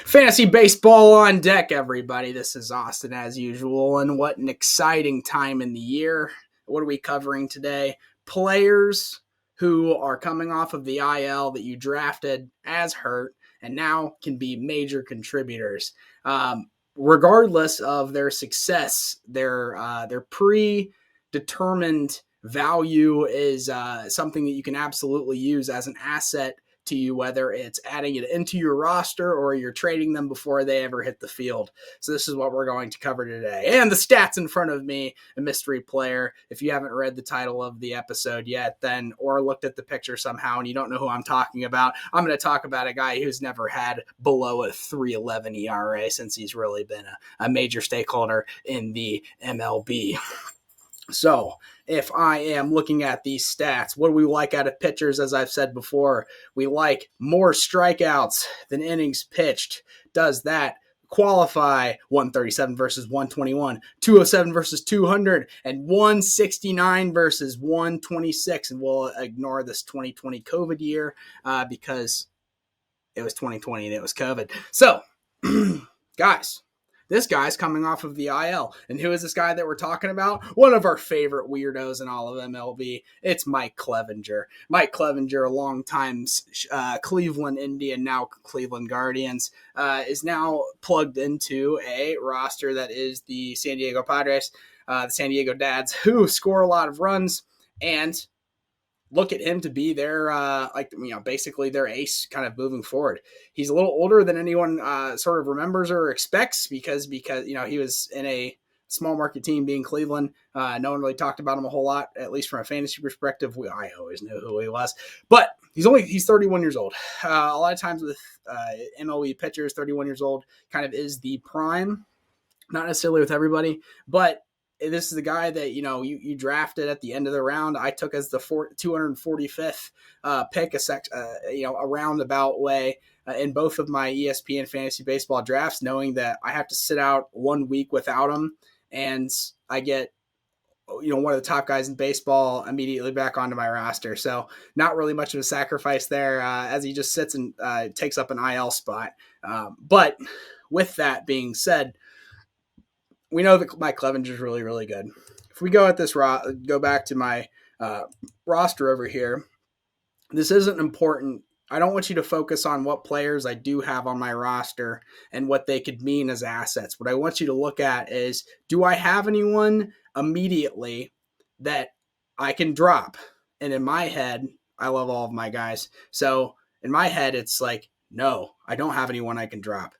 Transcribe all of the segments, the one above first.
Fantasy baseball on deck, everybody. This is Austin as usual, and what an exciting time in the year. What are we covering today? Players who are coming off of the IL that you drafted as hurt and now can be major contributors. Regardless of their success, their predetermined value is something that you can absolutely use as an asset to you, whether it's adding it into your roster or you're trading them before they ever hit the field. So this is what we're going to cover today. And the stats in front of me, a mystery player. If you haven't read the title of the episode yet, then or looked at the picture somehow and you don't know who I'm talking about, I'm going to talk about a guy who's never had below a 3.11 ERA since he's really been a major stakeholder in the MLB. So if I am looking at these stats, what do we like out of pitchers? As I've said before, we like more strikeouts than innings pitched. Does that qualify? 137 versus 121, 207 versus 200, and 169 versus 126. And we'll ignore this 2020 COVID year because it was 2020 and it was COVID. So, guys, this guy's coming off of the IL. And who is this guy that we're talking about? One of our favorite weirdos in all of MLB. It's Mike Clevinger. Mike Clevinger, a long-time Cleveland Indian, now Cleveland Guardians, is now plugged into a roster that is the San Diego Padres, the San Diego Dads, who score a lot of runs and look at him to be their, basically their ace kind of moving forward. He's a little older than anyone sort of remembers or expects because he was in a small market team being Cleveland. No one really talked about him a whole lot, at least from a fantasy perspective. I always knew who he was, but he's 31 years old. A lot of times with MLB pitchers, 31 years old kind of is the prime, not necessarily with everybody, but this is the guy that, you drafted at the end of the round. I took as the 245th pick, a roundabout way in both of my ESPN fantasy baseball drafts, knowing that I have to sit out 1 week without him. And I get, one of the top guys in baseball immediately back onto my roster. So not really much of a sacrifice there as he just sits and takes up an IL spot. But with that being said, we know that Mike Clevinger is really, really good. If we go back to my roster over here, this isn't important. I don't want you to focus on what players I do have on my roster and what they could mean as assets. What I want you to look at is, do I have anyone immediately that I can drop? And in my head, I love all of my guys. So in my head, it's like, no, I don't have anyone I can drop.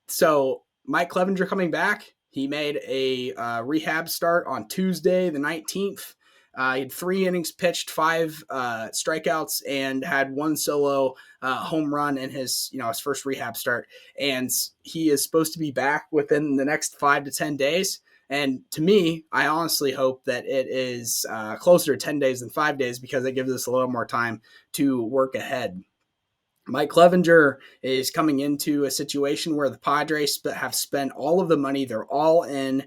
So Mike Clevinger coming back, he made a rehab start on Tuesday, the 19th. He had 3 innings pitched, 5 strikeouts, and had 1 solo home run in his first rehab start. And he is supposed to be back within the next 5 to 10 days. And to me, I honestly hope that it is closer to 10 days than 5 days because it gives us a little more time to work ahead. Mike Clevinger is coming into a situation where the Padres have spent all of the money. They're all in.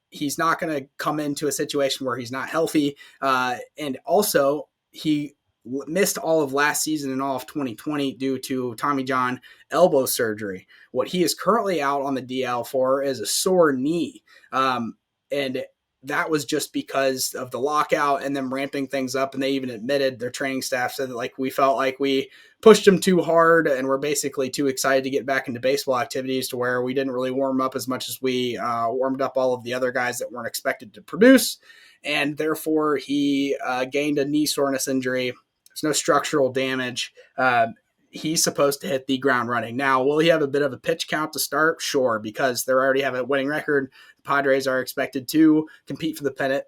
He's not going to come into a situation where he's not healthy. And also, he missed all of last season and all of 2020 due to Tommy John elbow surgery. What he is currently out on the DL for is a sore knee. And that was just because of the lockout and them ramping things up. And they even admitted, their training staff said that we felt like we pushed him too hard and we're basically too excited to get back into baseball activities to where we didn't really warm up as much as we warmed up all of the other guys that weren't expected to produce. And therefore he gained a knee soreness injury. There's no structural damage. He's supposed to hit the ground running. Now, will he have a bit of a pitch count to start? Sure, because they already have a winning record. The Padres are expected to compete for the pennant,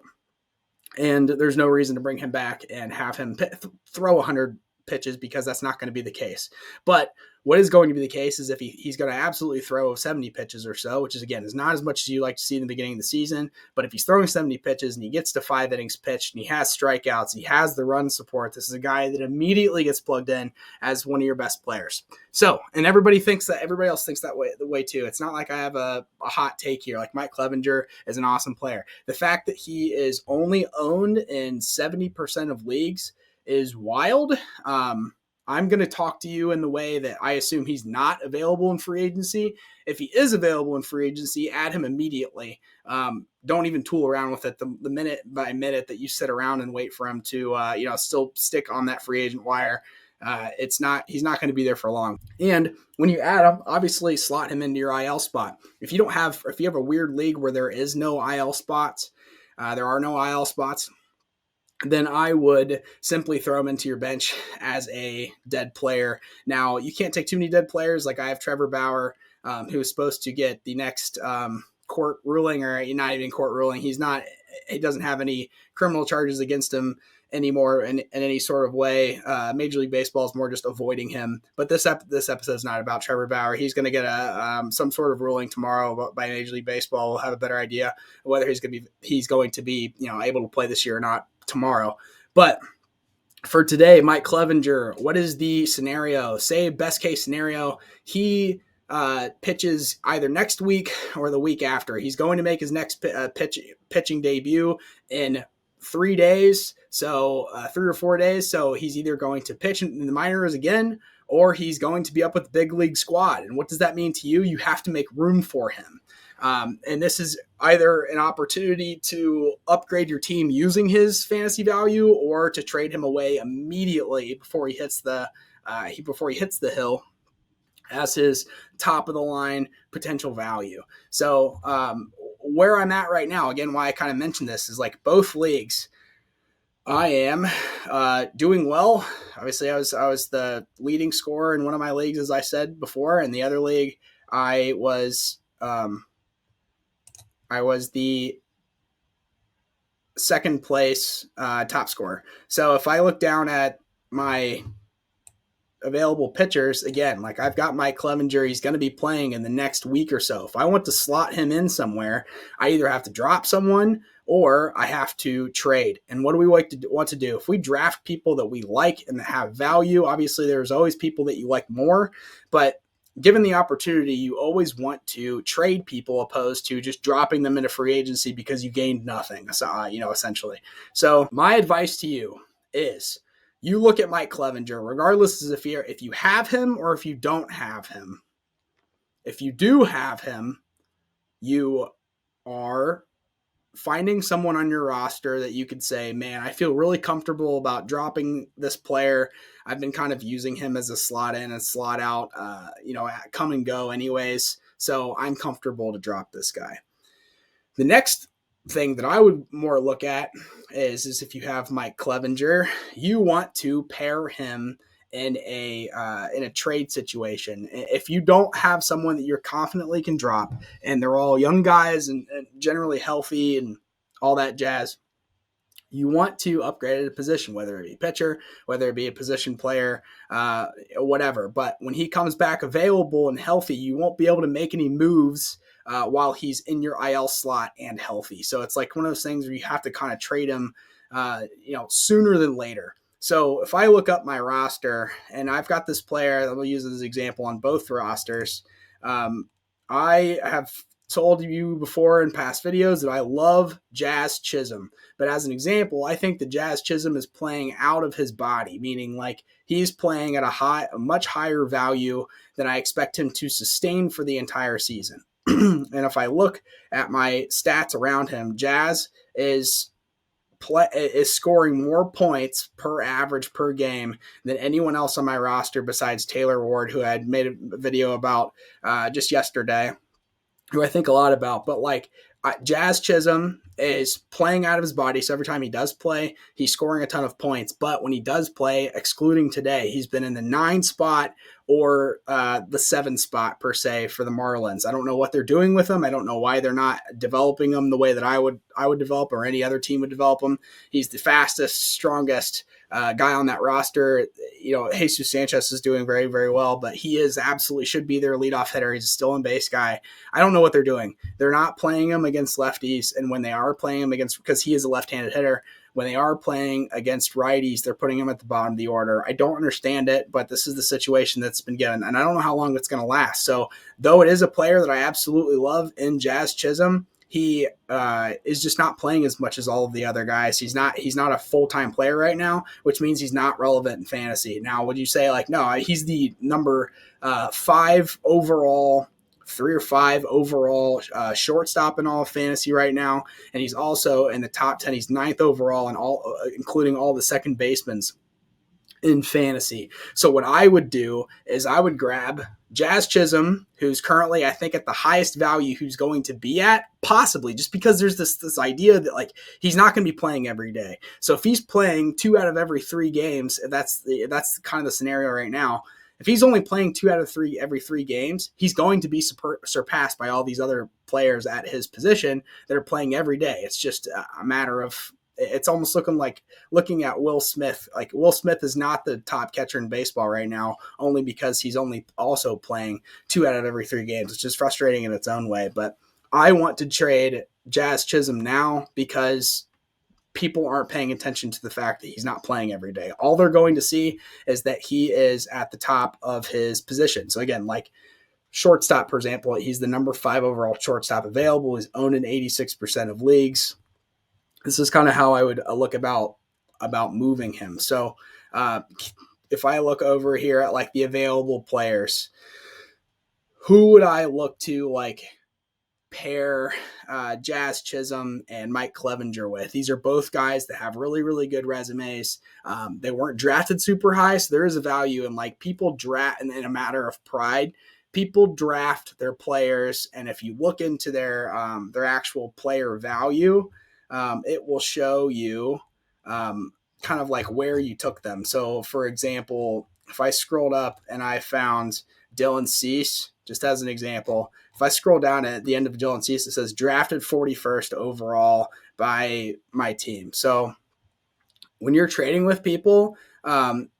and there's no reason to bring him back and have him throw 100 pitches because that's not going to be the case. But what is going to be the case is if he's going to absolutely throw 70 pitches or so, which is, again, is not as much as you like to see in the beginning of the season. But if he's throwing 70 pitches and he gets to 5 innings pitched and he has strikeouts, he has the run support, this is a guy that immediately gets plugged in as one of your best players. So, and everybody else thinks that way too. It's not like I have a hot take here. Like, Mike Clevinger is an awesome player. The fact that he is only owned in 70% of leagues is wild. I'm going to talk to you in the way that I assume he's not available in free agency. If he is available in free agency, add him immediately. Don't even tool around with it the minute by minute that you sit around and wait for him to, still stick on that free agent wire. He's not going to be there for long. And when you add him, obviously slot him into your IL spot. If you have a weird league where there is no IL spots, there are no IL spots, then I would simply throw him into your bench as a dead player. Now, you can't take too many dead players. Like I have Trevor Bauer, who is supposed to get the next court ruling, or not even court ruling. He doesn't have any criminal charges against him anymore in any sort of way. Major League Baseball is more just avoiding him. But this episode is not about Trevor Bauer. He's going to get some sort of ruling tomorrow by Major League Baseball. We'll have a better idea whether he's going to be able to play this year or not tomorrow. But for today, Mike Clevinger, what is the scenario? Say best case scenario, he pitches either next week or the week after. He's going to make his next pitching debut in 3 days, so 3 or 4 days. So he's either going to pitch in the minors again, or he's going to be up with the big league squad. And what does that mean to you? You have to make room for him. And this is either an opportunity to upgrade your team using his fantasy value, or to trade him away immediately before he hits the hill as his top of the line potential value. So where I'm at right now, again, why I kind of mentioned this is like both leagues, I am doing well. Obviously, I was the leading scorer in one of my leagues, as I said before, and the other league I was the second place top scorer. So if I look down at my available pitchers, again, like I've got Mike Clevinger, he's going to be playing in the next week or so. If I want to slot him in somewhere, I either have to drop someone or I have to trade. And what do we want to do? If we draft people that we like and that have value, obviously there's always people that you like more, but given the opportunity, you always want to trade people opposed to just dropping them into free agency because you gained nothing, essentially. So my advice to you is you look at Mike Clevinger, regardless of if you have him or if you don't have him. If you do have him, you are finding someone on your roster that you could say, man, I feel really comfortable about dropping this player. I've been kind of using him as a slot in and slot out, come and go anyways. So I'm comfortable to drop this guy. The next thing that I would more look at is if you have Mike Clevinger, you want to pair him in a trade situation. If you don't have someone that you're confidently can drop, and they're all young guys and generally healthy and all that jazz, you want to upgrade at a position, whether it be pitcher, whether it be a position player, whatever. But when he comes back available and healthy, you won't be able to make any moves while he's in your IL slot and healthy. So it's like one of those things where you have to kind of trade him, sooner than later. So if I look up my roster and I've got this player that we'll use as an example on both rosters, I have told you before in past videos that I love Jazz Chisholm. But as an example, I think that Jazz Chisholm is playing out of his body, meaning like he's playing at a much higher value than I expect him to sustain for the entire season. And if I look at my stats around him, Jazz is scoring more points per average per game than anyone else on my roster besides Taylor Ward, who I had made a video about just yesterday, who I think a lot about. But like Jazz Chisholm is playing out of his body. So every time he does play, he's scoring a ton of points. But when he does play, excluding today, he's been in the 9 spot or the 7 spot per se for the Marlins. I don't know what they're doing with him. I don't know why they're not developing him the way that I would develop or any other team would develop him. He's the fastest, strongest guy on that roster. Jesus Sanchez is doing very, very well, but he is absolutely should be their leadoff hitter. He's a stolen base guy. I don't know what they're doing. They're not playing him against lefties, and when they are playing him because he is a left-handed hitter, when they are playing against righties, they're putting him at the bottom of the order. I don't understand it, but this is the situation that's been given, and I don't know how long it's going to last. So though it is a player that I absolutely love in Jazz Chisholm, he is just not playing as much as all of the other guys. He's not a full-time player right now, which means he's not relevant in fantasy. Now, would you say like, no, he's the number 5 overall, 3 or 5 overall shortstop in all of fantasy right now, and he's also in the top 10. He's 9th overall in all, including all the second basemen in fantasy. So what I would do is I would grab Jazz Chisholm, who's currently, I think, at the highest value who's going to be at, possibly, just because there's this idea that like he's not going to be playing every day. So if he's playing 2 out of every 3 games, that's kind of the scenario right now. If he's only playing 2 out of 3 every 3 games, he's going to be surpassed by all these other players at his position that are playing every day. It's just a matter of, it's almost looking at Will Smith. Like, Will Smith is not the top catcher in baseball right now, only because he's only also playing 2 out of every 3 games, which is frustrating in its own way. But I want to trade Jazz Chisholm now because people aren't paying attention to the fact that he's not playing every day. All they're going to see is that he is at the top of his position. So again, like shortstop, for example, he's the number 5 overall shortstop available. He's owned in 86% of leagues. This is kind of how I would look about moving him. So if I look over here at like the available players, who would I look to like pair Jazz Chisholm and Mike Clevinger with? These are both guys that have really, really good resumes. They weren't drafted super high, so there is a value in like people draft in a matter of pride. People draft their players, and if you look into their actual player value, it will show you kind of like where you took them. So, for example, if I scrolled up and I found Dylan Cease, just as an example, if I scroll down at the end of Dylan Cease, it says drafted 41st overall by my team. So when you're trading with people,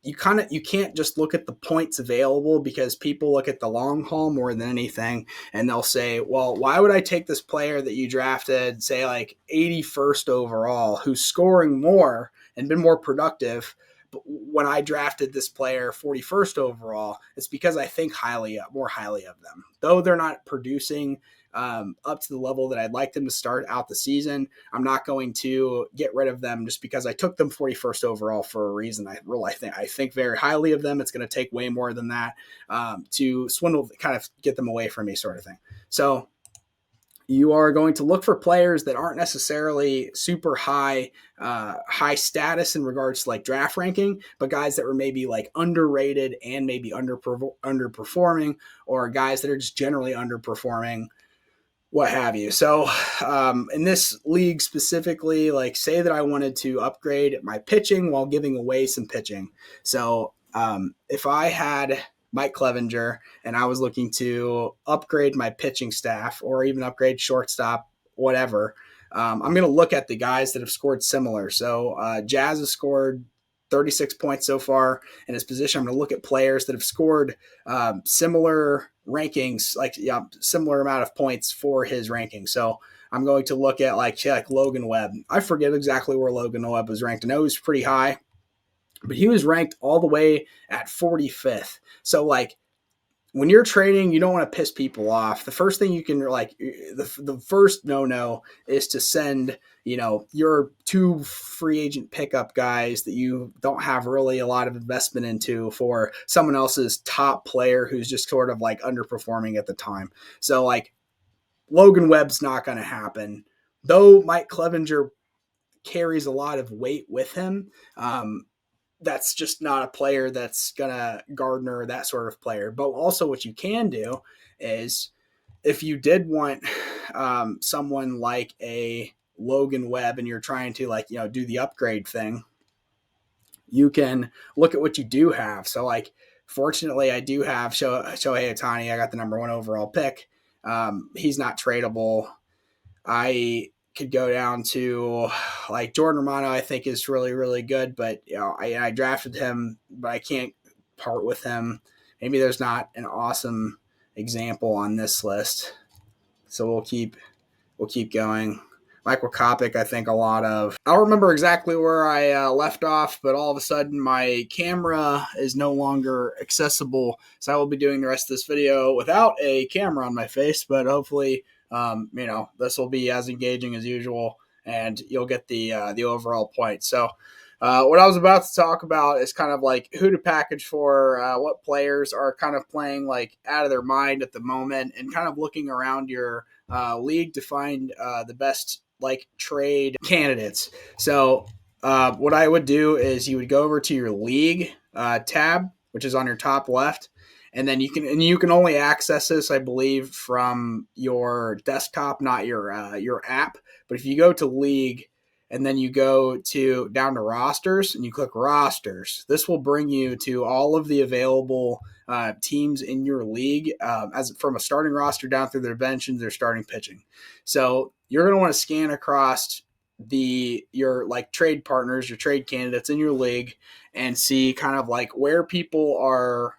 you can't just look at the points available, because people look at the long haul more than anything, and they'll say, well, why would I take this player that you drafted, say like 81st overall, who's scoring more and been more productive, but when I drafted this player 41st overall? It's because I think more highly of them, though they're not producing up to the level that I'd like them to start out the season. I'm not going to get rid of them just because I took them 41st overall for a reason. I think very highly of them. It's going to take way more than that to swindle, kind of get them away from me, sort of thing. So you are going to look for players that aren't necessarily super high status in regards to like draft ranking, but guys that were maybe like underrated and maybe underperforming, or guys that are just generally underperforming, what have you. So in this league specifically, like say that I wanted to upgrade my pitching while giving away some pitching. So if I had Mike Clevinger and I was looking to upgrade my pitching staff or even upgrade shortstop, whatever, I'm going to look at the guys that have scored similar. So Jazz has scored 36 points so far in his position. I'm going to look at players that have scored similar rankings, similar amount of points for his ranking. So I'm going to look at like Logan Webb. I forget exactly where Logan Webb was ranked. I know he was pretty high, but he was ranked all the way at 45th. So like when you're trading, you don't want to piss people off. The first thing you can the first no is to send, your 2 free agent pickup guys that you don't have really a lot of investment into for someone else's top player who's just sort of like underperforming at the time. So like Logan Webb's not going to happen, though Mike Clevinger carries a lot of weight with him. That's just not a player that's going to garner that sort of player. But also what you can do is if you did want someone like a Logan Webb and you're trying to do the upgrade thing, you can look at what you do have. So like, fortunately I do have Shohei Ohtani. I got the number 1 overall pick. He's not tradable. I could go down to like Jordan Romano, I think is really, really good, but I drafted him, but I can't part with him. Maybe there's not an awesome example on this list. So we'll keep going. Michael Kopech, I think a lot of. I don't remember exactly where I left off, but all of a sudden my camera is no longer accessible. So I will be doing the rest of this video without a camera on my face, but hopefully This will be as engaging as usual, and you'll get the overall point. So, what I was about to talk about is kind of like who to package for, what players are kind of playing like out of their mind at the moment, and kind of looking around your league to find the best like trade candidates. So, what I would do is you would go over to your league tab, which is on your top left, and then you can only access this, I believe, from your desktop, not your app. But if you go to league and then you go to down to rosters and you click rosters, this will bring you to all of the available teams in your league, as from a starting roster down through their bench and their starting pitching. So you're going to want to scan across your like trade partners, your trade candidates in your league, and see kind of like where people are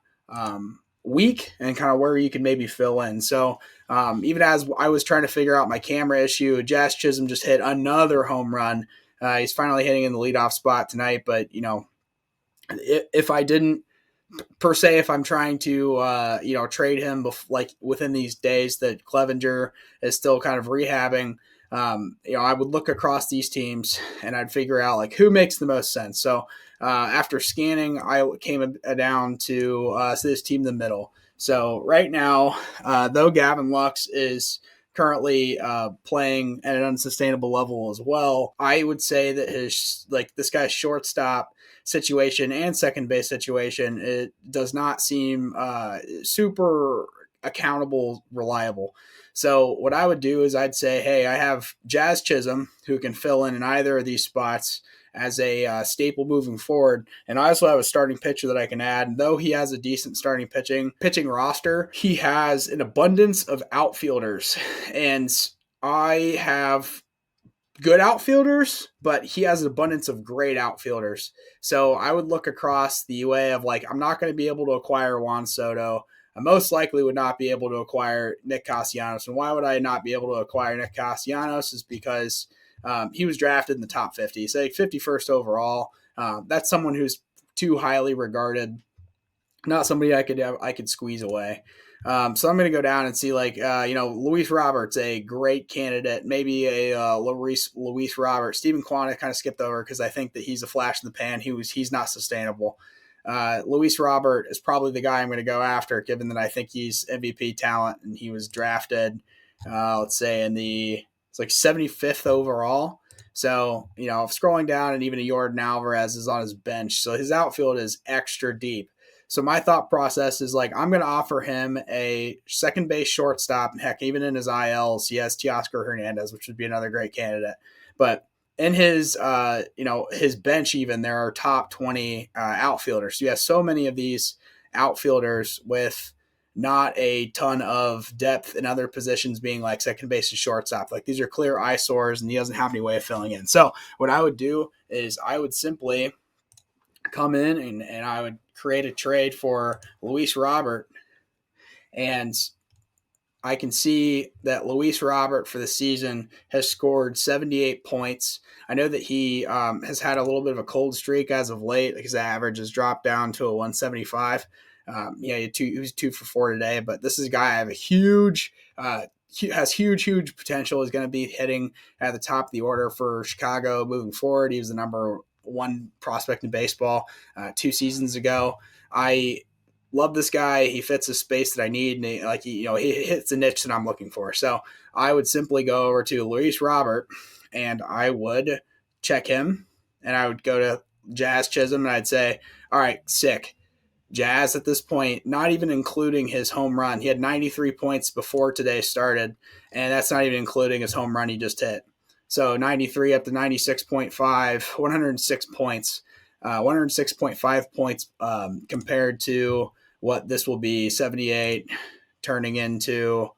weak and kind of where you can maybe fill in. So even as I was trying to figure out my camera issue, Jazz Chisholm just hit another home run. He's finally hitting in the leadoff spot tonight. But, if I didn't, per se, if I'm trying to, trade him like within these days that Clevinger is still kind of rehabbing, I would look across these teams and I'd figure out like who makes the most sense. So after scanning, I came down to this team in the middle. So right now, though Gavin Lux is currently playing at an unsustainable level as well, I would say that this guy's shortstop situation and second base situation, it does not seem super accountable, reliable. So what I would do is I'd say, hey, I have Jazz Chisholm who can fill in either of these spots as a staple moving forward. And I also have a starting pitcher that I can add. And though he has a decent starting pitching roster, he has an abundance of outfielders. And I have good outfielders, but he has an abundance of great outfielders. So I would look across the way of like, I'm not going to be able to acquire Juan Soto. I most likely would not be able to acquire Nick Castellanos. And why would I not be able to acquire Nick Castellanos is because he was drafted in the top 50, say 51st overall. That's someone who's too highly regarded, not somebody I could squeeze away. So I'm going to go down and see Luis Roberts, a great candidate, maybe a Luis Roberts. Stephen Kwan I kind of skipped over because I think that he's a flash in the pan. He's not sustainable. Luis Robert is probably the guy I'm going to go after, given that I think he's MVP talent and he was drafted, let's say it's like 75th overall. So, scrolling down, and even a Yordan Alvarez is on his bench. So his outfield is extra deep. So my thought process is like, I'm going to offer him a second base shortstop. And heck, even in his ILs, he has Teoscar Hernandez, which would be another great candidate. But in his bench, even there are top 20 outfielders. So you have so many of these outfielders with not a ton of depth in other positions, being like second base and shortstop. Like these are clear eyesores, and he doesn't have any way of filling in. So what I would do is I would simply come in and I would create a trade for Luis Robert. And I can see that Luis Robert for the season has scored 78 points. I know that he has had a little bit of a cold streak as of late. His average has dropped down to a 175. He was 2 for 4 today, but this is a guy I have has huge potential. He's going to be hitting at the top of the order for Chicago moving forward. He was the number one prospect in baseball 2 seasons ago. I love this guy. He fits the space that I need, and he hits the niche that I'm looking for. So I would simply go over to Luis Robert, and I would check him, and I would go to Jazz Chisholm, and I'd say, all right, sick. Jazz at this point, not even including his home run. He had 93 points before today started, and that's not even including his home run he just hit. So 93 up to 96.5, 106 points, 106.5 points compared to what this will be, 78 turning into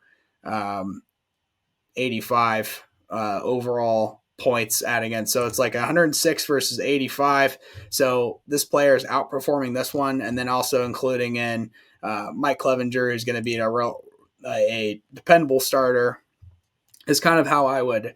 85 overall points adding in. So it's like 106 versus 85. So this player is outperforming this one, and then also including in Mike Clevinger, who's going to be a dependable starter. is kind of how I would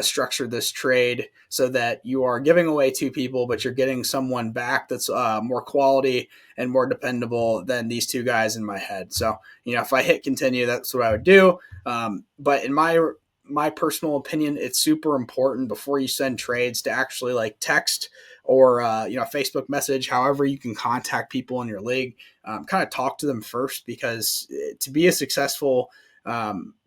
structure this trade, so that you are giving away two people, but you're getting someone back that's more quality and more dependable than these two guys in my head. So, if I hit continue, that's what I would do. But in my personal opinion, it's super important before you send trades to actually like text or Facebook message, however you can contact people in your league. Kind of talk to them first, because to be a successful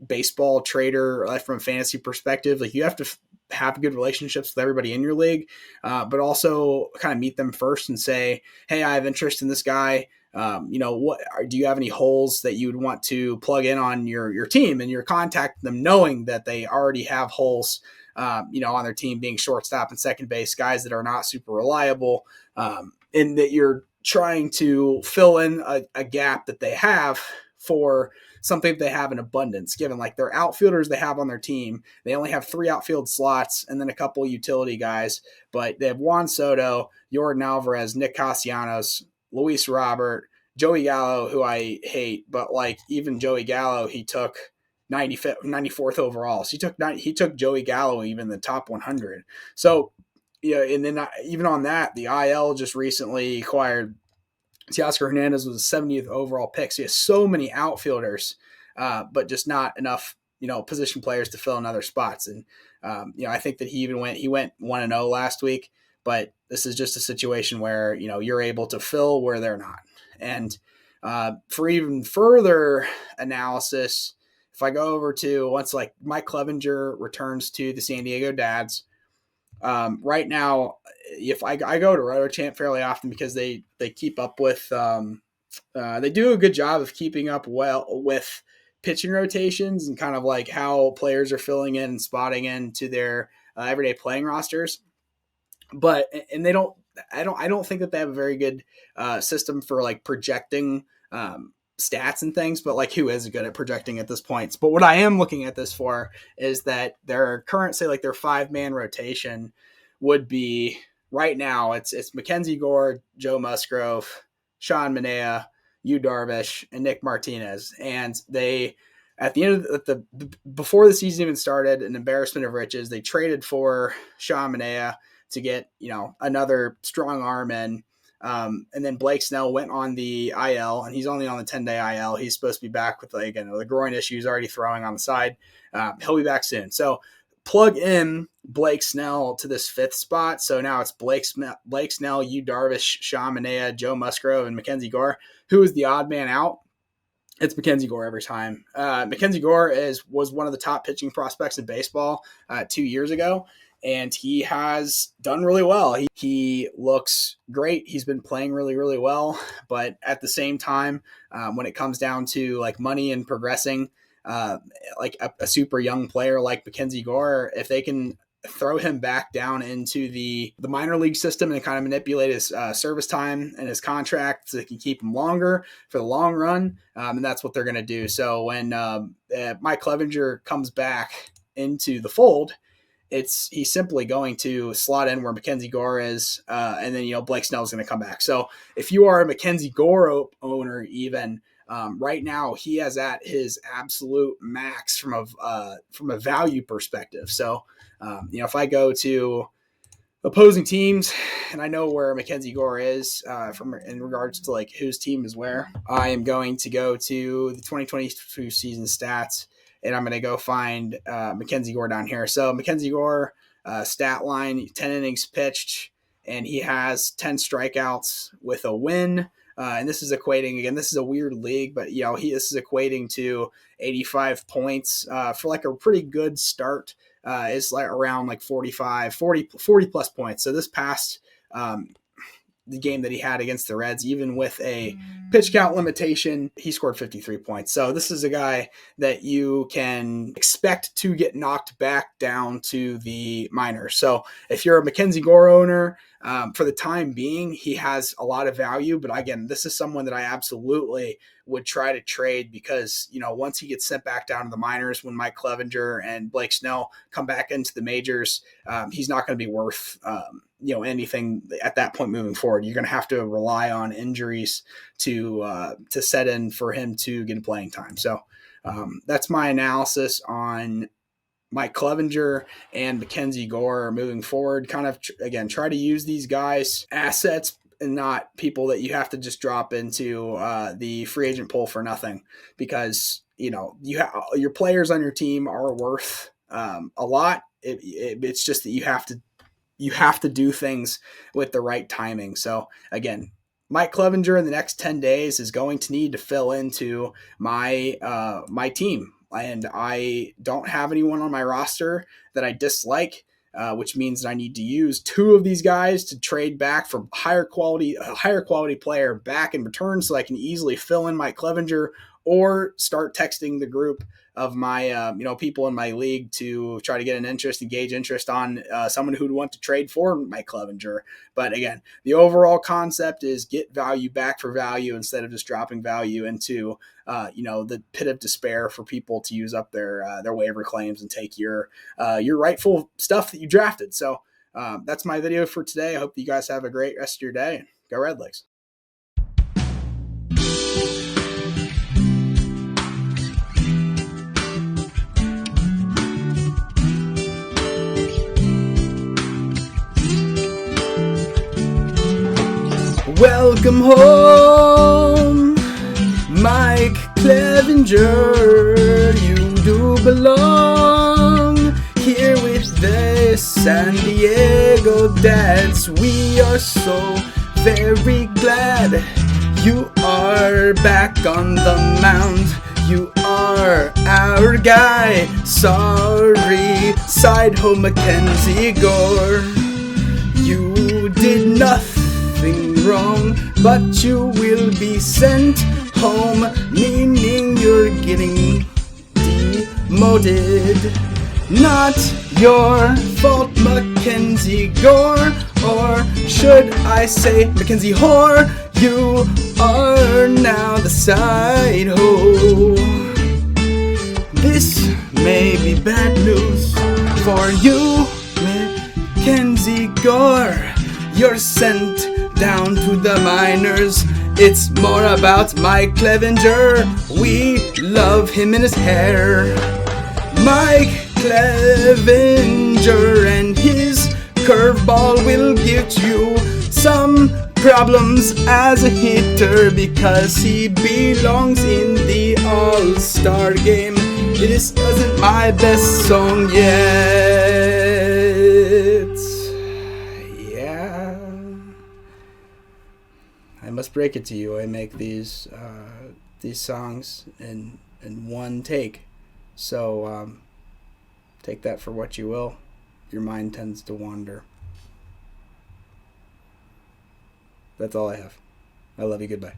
baseball trader, from a fantasy perspective, like you have to have good relationships with everybody in your league, but also kind of meet them first and say, hey, I have interest in this guy. What do you have any holes that you would want to plug in on your team? And you're contacting them knowing that they already have holes, on their team, being shortstop and second base, guys that are not super reliable, and that you're trying to fill in a gap that they have for something that they have in abundance, given like their outfielders they have on their team. They only have 3 outfield slots and then a couple utility guys, but they have Juan Soto, Jordan Alvarez, Nick Castellanos, Luis Robert, Joey Gallo, who I hate, but like even Joey Gallo, he took 94th overall. So he took Joey Gallo even the top 100. So, and then even on that, the IL just recently acquired Teoscar Hernandez, was the 70th overall pick. So he has so many outfielders, but just not enough, position players to fill in other spots. And, I think that he went 1-0 last week, but this is just a situation where, you're able to fill where they're not. And for even further analysis, if I go over to once like Mike Clevinger returns to the San Diego Dads, right now, if I go to RotoChamp fairly often, because they keep up with they do a good job of keeping up well with pitching rotations and kind of like how players are filling in and spotting into their everyday playing rosters. But and I don't think that they have a very good system for like projecting stats and things, but like who is good at projecting at this point? But what I am looking at this for is that their current, say like their 5-man rotation would be right now. It's Mackenzie Gore, Joe Musgrove, Sean Manaea, Yu Darvish, and Nick Martinez, and they. At the end of before the season even started, an embarrassment of riches, they traded for Sean Manaea to get another strong arm in. And then Blake Snell went on the IL, and he's only on the 10-day IL. He's supposed to be back with the groin issues, already throwing on the side. He'll be back soon. So plug in Blake Snell to this 5th spot. So now it's Blake Snell, Yu Darvish, Sean Manaea, Joe Musgrove, and Mackenzie Gore. Who is the odd man out? It's Mackenzie Gore every time. Mackenzie Gore was one of the top pitching prospects in baseball 2 years ago, and he has done really well. He looks great. He's been playing really, really well. But at the same time, when it comes down to like money and progressing, like a super young player like Mackenzie Gore, if they can throw him back down into the minor league system and kind of manipulate his service time and his contract so they can keep him longer for the long run. And that's what they're going to do. So when Mike Clevinger comes back into the fold, he's simply going to slot in where Mackenzie Gore is, and then Blake Snell is going to come back. So if you are a Mackenzie Gore owner, even right now, he has at his absolute max from a value perspective. So if I go to opposing teams and I know where Mackenzie Gore is in regards to like whose team is where, I am going to go to the 2022 season stats. And I'm going to go find Mackenzie Gore down here. So Mackenzie Gore, stat line, 10 innings pitched, and he has 10 strikeouts with a win. And this is equating, again, this is a weird league, but this is equating to 85 points for like a pretty good start. Is like around like 40 plus points. So this past the game that he had against the Reds, even with a pitch count limitation, he scored 53 points. So this is a guy that you can expect to get knocked back down to the minors. So if you're a Mackenzie Gore owner, for the time being, he has a lot of value. But again, this is someone that I absolutely would try to trade because, once he gets sent back down to the minors, when Mike Clevinger and Blake Snell come back into the majors, he's not going to be worth, anything at that point moving forward. You're going to have to rely on injuries to set in for him to get playing time. So that's my analysis on Mike Clevinger and Mackenzie Gore moving forward. Kind of, again, try to use these guys assets and not people that you have to just drop into the free agent pool for nothing, because your players on your team are worth a lot. It's just that you have to do things with the right timing. So again, Mike Clevinger in the next 10 days is going to need to fill into my team. And I don't have anyone on my roster that I dislike, which means that I need to use two of these guys to trade back for a higher quality player back in return, so I can easily fill in Mike Clevinger, or start texting the group of my people in my league to try to gauge interest on someone who'd want to trade for Mike Clevinger. But again, the overall concept is get value back for value instead of just dropping value into the pit of despair for people to use up their waiver claims and take your rightful stuff that you drafted. So that's my video for today. I hope you guys have a great rest of your day. Go Red Legs. Welcome home, Mike Clevinger. You do belong here with the San Diego Dads. We are so very glad you are back on the mound. You are our guy. Sorry, side home Mackenzie Gore. You did nothing wrong, but you will be sent home, meaning you're getting demoted. Not your fault, Mackenzie Gore, or should I say Mackenzie Whore. You are now the side hoe. This may be bad news for you, Mackenzie Gore. You're sent down to the minors. It's more about Mike Clevinger. We love him in his hair. Mike Clevinger and his curveball will give you some problems as a hitter, because he belongs in the All-Star game. This isn't my best song yet. I must break it to you. I make these songs in one take. So take that for what you will. Your mind tends to wander. That's all I have. I love you. Goodbye.